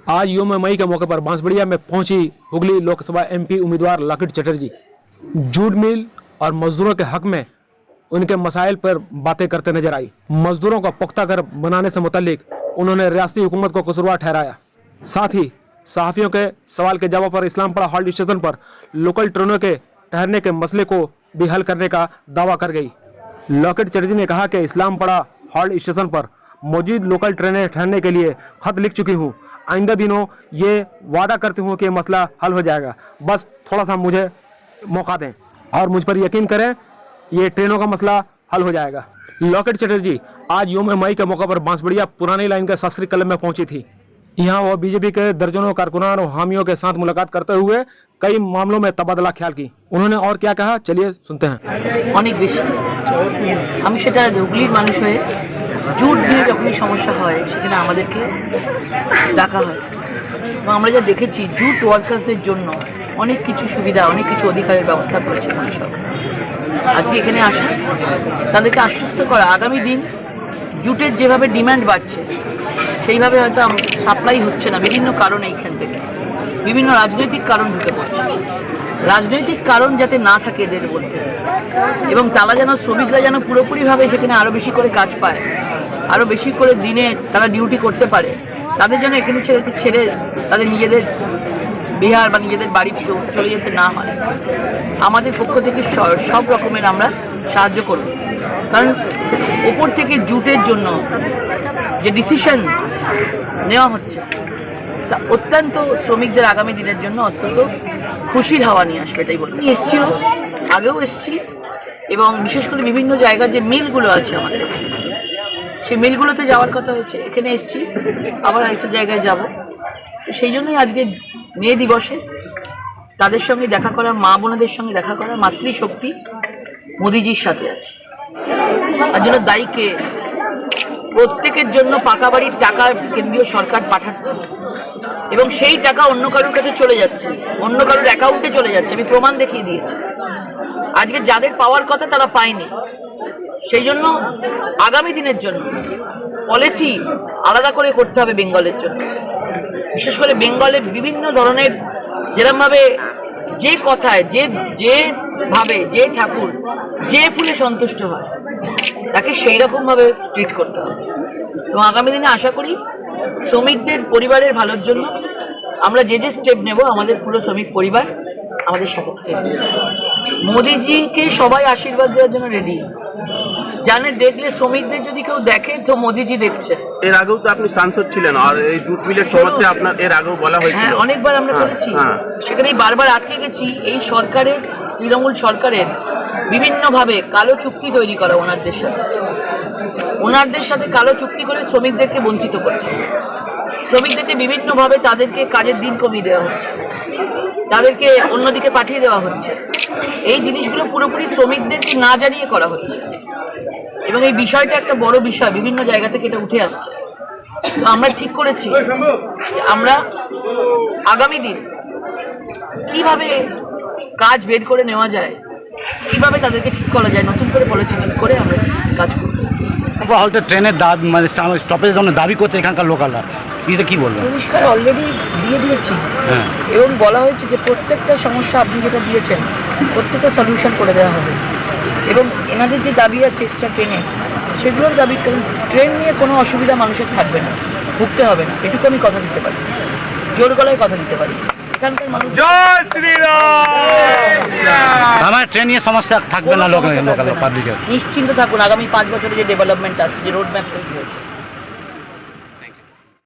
आज योम मई के मौके पर बांसबड़िया में पहुंची हुगली लोकसभा एमपी उम्मीदवार लॉकेट चटर्जी जूट मिल और मजदूरों के हक में उनके मसाइल पर बातें करते नजर आई। मजदूरों को पुख्ता घर बनाने से मुतालिक उन्होंने रियासती हुकूमत को कसूरवार ठहराया। साथ ही सहाफ़ियों के सवाल के जवाब पर इस्लामपुरा हॉल्ट स्टेशन पर लोकल ट्रेनों के ठहरने के मसले को भी हल करने का दावा कर गई। लॉकेट चटर्जी ने कहा कि इस्लामपुरा हॉल्ट स्टेशन पर मौजूद लोकल ट्रेनें ठहरने के लिए खत लिख चुकी हूँ। आइंदा दिनों ये वादा करती हूँ कि मसला हल हो जाएगा, बस थोड़ा सा मुझे मौका दें और मुझ पर यकीन करें, ये ट्रेनों का मसला हल हो जाएगा। लॉकेट चटर्जी आज योम मई के मौके पर बांसबड़िया पुरानी लाइन के शास्त्री क्लब में पहुंची थी। यहाँ वो बीजेपी के दर्जनों कारकुनान और हामियों के साथ मुलाकात करते हुए कई मामलों में तबादला ख्याल की। उन्होंने और क्या कहा, चलिए सुनते हैं। অনেক বেশি আমি সেটা হুগলির মানুষ হয়ে জুট দিয়ে যখনই সমস্যা হয় সেখানে আমাদেরকে ডাকা হয় এবং আমরা যা দেখেছি জুট ওয়ার্কার্সদের জন্য অনেক কিছু সুবিধা অনেক কিছু অধিকারের ব্যবস্থা করেছে মানুষ। আজকে এখানে আসা তাদেরকে আশ্বস্ত করা আগামী দিন জুটের যেভাবে ডিমান্ড বাড়ছে সেইভাবে হয়তো সাপ্লাই হচ্ছে না বিভিন্ন কারণে, এইখান থেকে বিভিন্ন রাজনৈতিক কারণ ঢুকে পড়ছে। রাজনৈতিক কারণ যাতে না থাকে এদের বলতে, এবং তারা যেন শ্রমিকরা যেন পুরোপুরিভাবে সেখানে আরও বেশি করে কাজ পায়, আরও বেশি করে দিনে তারা ডিউটি করতে পারে, তাদের জন্য এখানে ছেড়ে তাদের নিজেদের বিহার বা নিজেদের বাড়ি চলে যেতে না হয়। আমাদের পক্ষ থেকে সব রকমের আমরা সাহায্য করব, কারণ ওপর থেকে জুটের জন্য যে ডিসিশন নেওয়া হচ্ছে তা অত্যন্ত শ্রমিকদের আগামী দিনের জন্য অত্যন্ত খুশির হাওয়া নিয়ে আসবে, এটাই বলবো। এসছিও, আগেও এসছি, এবং বিশেষ করে বিভিন্ন জায়গার যে মিলগুলো আছে আমাদের সেই মিলগুলোতে যাওয়ার কথা হয়েছে, এখানে এসছি, আবার আরেকটা জায়গায় যাব। সেই জন্যই আজকে মে দিবসে তাদের সঙ্গে দেখা করা, মা বোনদের সঙ্গে দেখা করা, মাতৃশক্তি মোদিজির সাথে আছে। তার জন্য দায়ীকে প্রত্যেকের জন্য পাকা বাড়ির টাকা কেন্দ্রীয় সরকার পাঠাচ্ছে এবং সেই টাকা অন্য কারোর কাছে চলে যাচ্ছে, অন্য কারোর অ্যাকাউন্টে চলে যাচ্ছে। আমি প্রমাণ দেখিয়ে দিয়েছি। আজকে যাদের পাওয়ার কথা তারা পায়নি। সেই জন্য আগামী দিনের জন্য পলিসি আলাদা করে করতে হবে বেঙ্গলের জন্য। বিশেষ করে বেঙ্গলের বিভিন্ন ধরনের যেরকমভাবে যে কথায় যেভাবে যে ঠাকুর যে ফুলে সন্তুষ্ট হয় তাকে সেই রকমভাবে ট্রিট করতে হবে। এবং আগামী দিনে আশা করি শ্রমিকদের পরিবারের ভালোর জন্য আমরা যে স্টেপ নেব, আমাদের পুরো শ্রমিক পরিবার আমাদের সাথে থাকবে। মোদিজিকে সবাই আশীর্বাদ দেওয়ার জন্য রেডি। জানে দেখলে শ্রমিকদের যদি কেউ দেখে তো মোদিজি দেখছে। এর আগেও তো আপনি সাংসদ ছিলেন, আর এই জুট মিলের সমস্যা আপনার এর আগেও বলা হয়েছিল। হ্যাঁ, অনেকবার আমরা করেছি, সেখানেই বারবার আটকে গেছি। এই সরকারের, তৃণমূল সরকারের বিভিন্নভাবে কালো চুক্তি তৈরি করা ওনাদের সাথে কালো চুক্তি করে শ্রমিকদেরকে বঞ্চিত করছে। শ্রমিকদেরকে বিভিন্নভাবে তাদেরকে কাজের দিন কমিয়ে দেওয়া হচ্ছে, তাদেরকে অন্যদিকে পাঠিয়ে দেওয়া হচ্ছে। এই জিনিসগুলো পুরোপুরি শ্রমিকদেরকে না জানিয়ে করা হচ্ছে এবং এই বিষয়টা একটা বড় বিষয়, বিভিন্ন জায়গা থেকে এটা উঠে আসছে। তো আমরা ঠিক করেছি যে আমরা আগামী দিন কিভাবে কাজ বের করে নেওয়া যায়, কিভাবে তাদেরকে ঠিক করা যায়, নতুন করে পলিসি ঠিক করে আমরা কাজ করব। হয়তো ট্রেনের দাবি মানে স্টপেজের জন্য দাবি করছে এখানকার লোকালরা, এটা কি বলবেন? পরিষ্কার অলরেডি দিয়ে দিয়েছি, হ্যাঁ, এবং বলা হয়েছে যে প্রত্যেকটা সমস্যা আপনি যেটা দিয়েছেন প্রত্যেকটা সলিউশন করে দেওয়া হবে। এবং এনাদের যে দাবি আছে এক্সট্রা ট্রেনে, সেগুলোর দাবি, কারণ ট্রেন নিয়ে কোনো অসুবিধা মানুষের থাকবে না, ভুগতে হবে না, এটুকু আমি কথা দিতে পারি, জোর গলায় কথা দিতে পারি। এখানকার মানুষ জয় শ্রীরাম। আমার ট্রেন নিয়ে সমস্যা থাকবে না লোকাল পাবলিকের। নিশ্চিন্ত থাকুন, আগামী 5 বছরে যে ডেভেলপমেন্ট আসছে, যে রোড ম্যাপ তৈরি হয়েছে